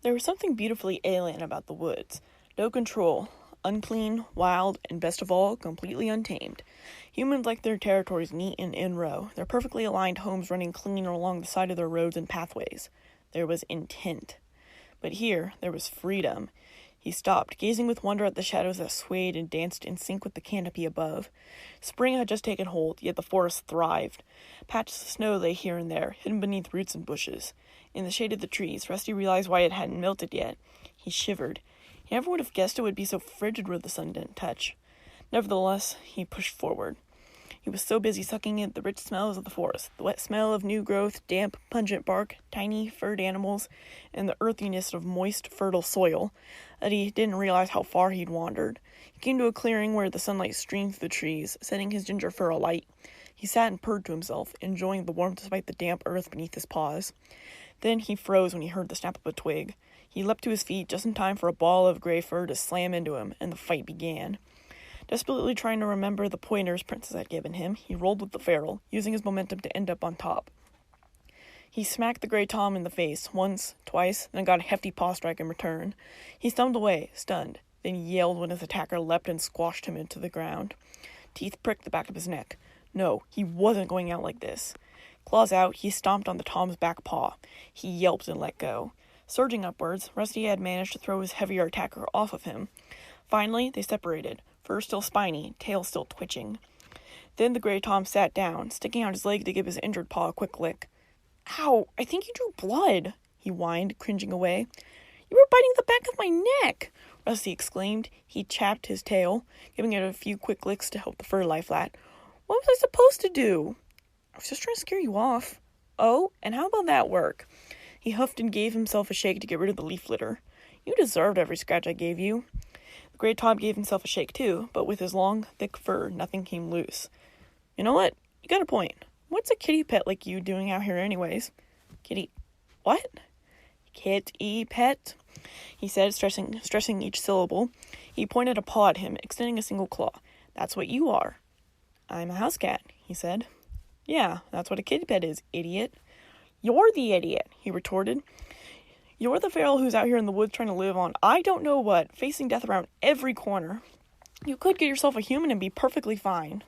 There was something beautifully alien about the woods. No control. Unclean, wild, and best of all, completely untamed. Humans like their territories neat and in row, their perfectly aligned homes running clean along the side of their roads and pathways. There was intent. But here, there was freedom. He stopped, gazing with wonder at the shadows that swayed and danced in sync with the canopy above. Spring had just taken hold, yet the forest thrived. Patches of snow lay here and there, hidden beneath roots and bushes. In the shade of the trees, Rusty realized why it hadn't melted yet. He shivered. He never would have guessed it would be so frigid where the sun didn't touch. Nevertheless, he pushed forward. He was so busy sucking in the rich smells of the forest, the wet smell of new growth, damp, pungent bark, tiny, furred animals, and the earthiness of moist, fertile soil, that he didn't realize how far he'd wandered. He came to a clearing where the sunlight streamed through the trees, setting his ginger fur alight. He sat and purred to himself, enjoying the warmth despite the damp earth beneath his paws. Then he froze when he heard the snap of a twig. He leapt to his feet just in time for a ball of gray fur to slam into him, and the fight began. Desperately trying to remember the pointers Princess had given him, he rolled with the feral, using his momentum to end up on top. He smacked the gray tom in the face, once, twice, then got a hefty paw strike in return. He stumbled away, stunned, then yelled when his attacker leapt and squashed him into the ground. Teeth pricked the back of his neck. No, he wasn't going out like this. Claws out, he stomped on the tom's back paw. He yelped and let go. Surging upwards, Rusty had managed to throw his heavier attacker off of him. Finally, they separated, fur still spiny, tail still twitching. Then the gray tom sat down, sticking out his leg to give his injured paw a quick lick. "Ow, I think you drew blood," he whined, cringing away. "You were biting the back of my neck," Rusty exclaimed. He chapped his tail, giving it a few quick licks to help the fur lie flat. "What was I supposed to do?" "I was just trying to scare you off." "Oh, and how about that work?" He huffed and gave himself a shake to get rid of the leaf litter. "You deserved every scratch I gave you." The gray tom gave himself a shake too, but with his long, thick fur, nothing came loose. "You know what? You got a point. What's a kitty pet like you doing out here anyways?" "Kitty... what?" "Kitty pet," he said, stressing each syllable. He pointed a paw at him, extending a single claw. "That's what you are." "I'm a house cat," he said. "Yeah, that's what a kitty pet is, idiot." "You're the idiot," he retorted. "You're the feral who's out here in the woods trying to live on I don't know what, facing death around every corner. You could get yourself a human and be perfectly fine."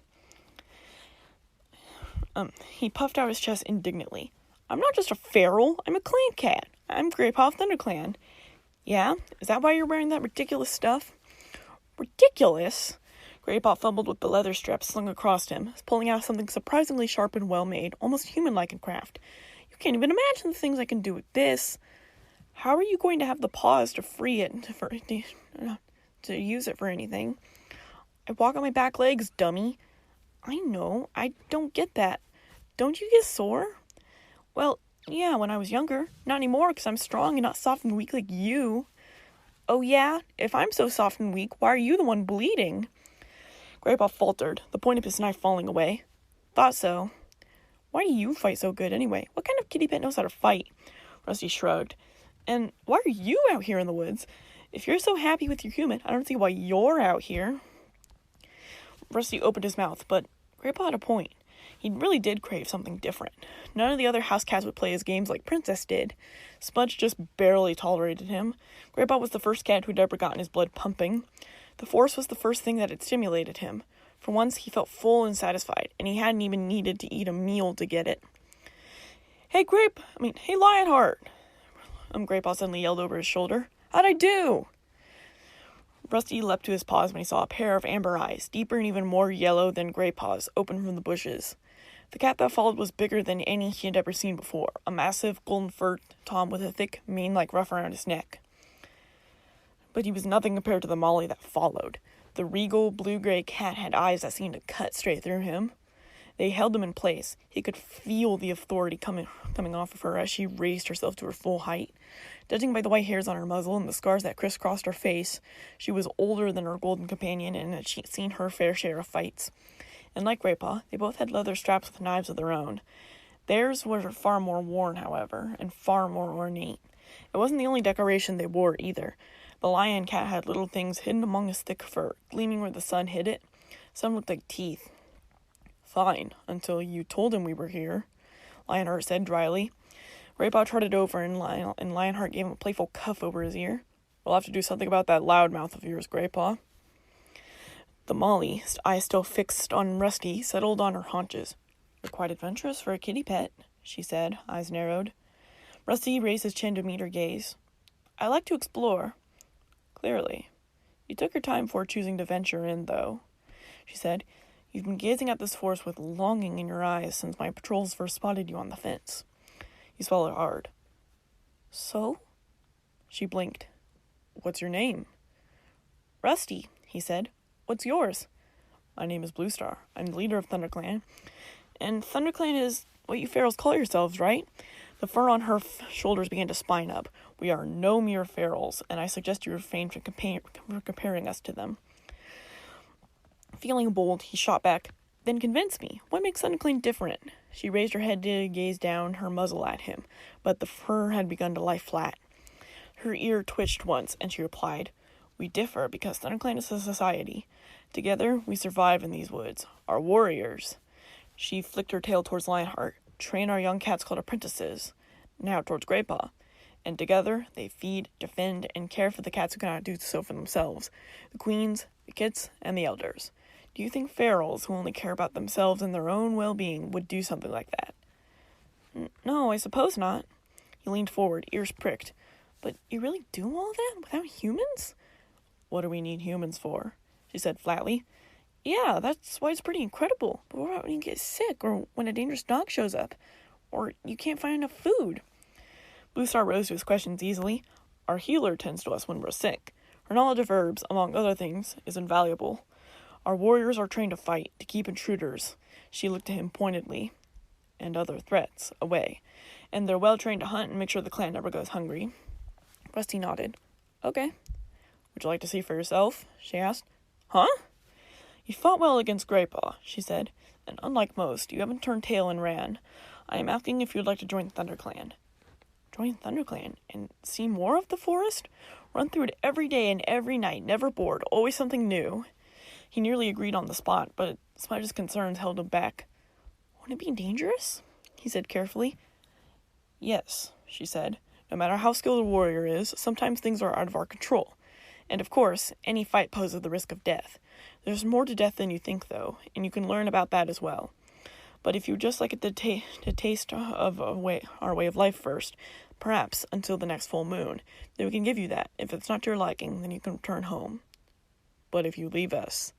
He puffed out his chest indignantly. "I'm not just a feral, I'm a clan cat. I'm Greypaw ThunderClan." "Yeah? Is that why you're wearing that ridiculous stuff?" "Ridiculous?" Greypaw fumbled with the leather straps slung across him, pulling out something surprisingly sharp and well-made, almost human-like in craft. "You can't even imagine the things I can do with this." "How are you going to have the paws to free it, to use it for anything?" "I walk on my back legs, dummy." "I know, I don't get that. Don't you get sore?" "Well, yeah, when I was younger. Not anymore, because I'm strong and not soft and weak like you." "Oh yeah? If I'm so soft and weak, why are you the one bleeding?" Greypaw faltered, the point of his knife falling away. "Thought so." "Why do you fight so good anyway? What kind of kitty pet knows how to fight?" Rusty shrugged. "And why are you out here in the woods? If you're so happy with your human, I don't see why you're out here." Rusty opened his mouth, but Greypaw had a point. He really did crave something different. None of the other house cats would play his games like Princess did. Spudge just barely tolerated him. Greypaw was the first cat who'd ever gotten his blood pumping. The forest was the first thing that had stimulated him. For once, he felt full and satisfied, and he hadn't even needed to eat a meal to get it. Hey, Lionheart!" Greypaw suddenly yelled over his shoulder. "How'd I do?" Rusty leapt to his paws when he saw a pair of amber eyes, deeper and even more yellow than Greypaw's, open from the bushes. The cat that followed was bigger than any he had ever seen before, a massive, golden-furred tom with a thick, mane-like ruff around his neck. But he was nothing compared to the Molly that followed. The regal, blue-gray cat had eyes that seemed to cut straight through him. They held him in place. He could feel the authority coming off of her as she raised herself to her full height. Judging by the white hairs on her muzzle and the scars that crisscrossed her face, she was older than her golden companion and had seen her fair share of fights. And like Greypaw, they both had leather straps with knives of their own. Theirs were far more worn, however, and far more ornate. It wasn't the only decoration they wore, either. The lion cat had little things hidden among his thick fur, gleaming where the sun hit it. Some looked like teeth. "Fine, until you told him we were here," Lionheart said dryly. Grandpa trotted over, and Lionheart gave him a playful cuff over his ear. We'll have to do something about that loud mouth of yours, Grandpa. The Molly, eyes still fixed on Rusty, settled on her haunches. You're quite adventurous for a kitty pet, she said, eyes narrowed. Rusty raised his chin to meet her gaze. I like to explore. Clearly. You took your time before choosing to venture in, though, she said. You've been gazing at this forest with longing in your eyes since my patrols first spotted you on the fence. He swallowed hard. So? She blinked. What's your name? Rusty, he said. What's yours? My name is Bluestar. I'm the leader of ThunderClan. And ThunderClan is what you ferals call yourselves, right? The fur on her shoulders began to spine up. We are no mere ferals, and I suggest you refrain from comparing us to them. Feeling bold, he shot back. Then convince me. What makes ThunderClan different? She raised her head to gaze down, her muzzle at him, but the fur had begun to lie flat. Her ear twitched once, and she replied, We differ because ThunderClan is a society. Together, we survive in these woods. Our warriors. She flicked her tail towards Lionheart. Train our young cats called apprentices. Now towards Greypaw. And together, they feed, defend, and care for the cats who cannot do so for themselves. The queens, the kits, and the elders. Do you think ferals who only care about themselves and their own well-being would do something like that? No, I suppose not. He leaned forward, ears pricked. But you really do all that without humans? What do we need humans for? She said flatly. Yeah, that's why it's pretty incredible. But what about when you get sick, or when a dangerous dog shows up? Or you can't find enough food? Bluestar rose to his questions easily. Our healer tends to us when we're sick. Her knowledge of herbs, among other things, is invaluable. Our warriors are trained to fight, to keep intruders. She looked at him pointedly. And other threats, away. And they're well trained to hunt and make sure the clan never goes hungry. Rusty nodded. Okay. Would you like to see for yourself? She asked. Huh? You fought well against Greypaw, she said, and unlike most, you haven't turned tail and ran. I am asking if you'd like to join ThunderClan. Join ThunderClan and see more of the forest? Run through it every day and every night, never bored, always something new. He nearly agreed on the spot, but Smudge's concerns held him back. Wouldn't it be dangerous? He said carefully. Yes, she said. No matter how skilled a warrior is, sometimes things are out of our control. And of course, any fight poses the risk of death. There's more to death than you think, though, and you can learn about that as well. But if you just like it to taste of our way of life first, perhaps until the next full moon, then we can give you that. If it's not to your liking, then you can return home. But if you leave us,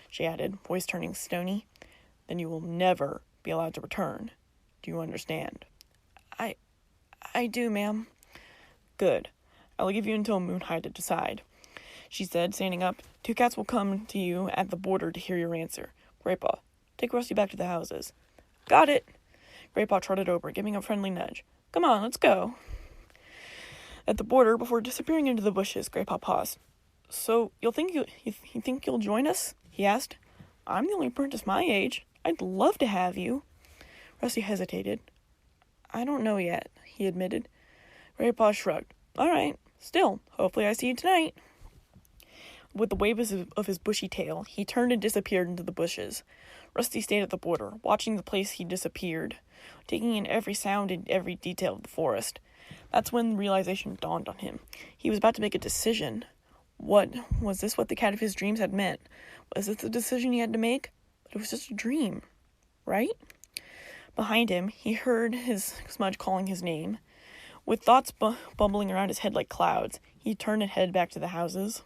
she added, voice turning stony, then you will never be allowed to return. Do you understand? I do, ma'am. Good. I will give you until Moonhide to decide, she said, standing up. 2 cats will come to you at the border to hear your answer. Greypaw, take Rusty back to the houses. Got it. Greypaw trotted over, giving a friendly nudge. Come on, let's go. At the border, before disappearing into the bushes, Greypaw paused. So, you think you'll join us? He asked. I'm the only apprentice my age. I'd love to have you. Rusty hesitated. I don't know yet, he admitted. Greypaw shrugged. All right. Still, hopefully I see you tonight. With the wave of his bushy tail, he turned and disappeared into the bushes. Rusty stayed at the border, watching the place he disappeared, taking in every sound and every detail of the forest. That's when realization dawned on him. He was about to make a decision. What was this? What the cat of his dreams had meant? Was this the decision he had to make? But it was just a dream, right? Behind him, he heard his Smudge calling his name. With thoughts bubbling around his head like clouds, he turned and headed back to the houses.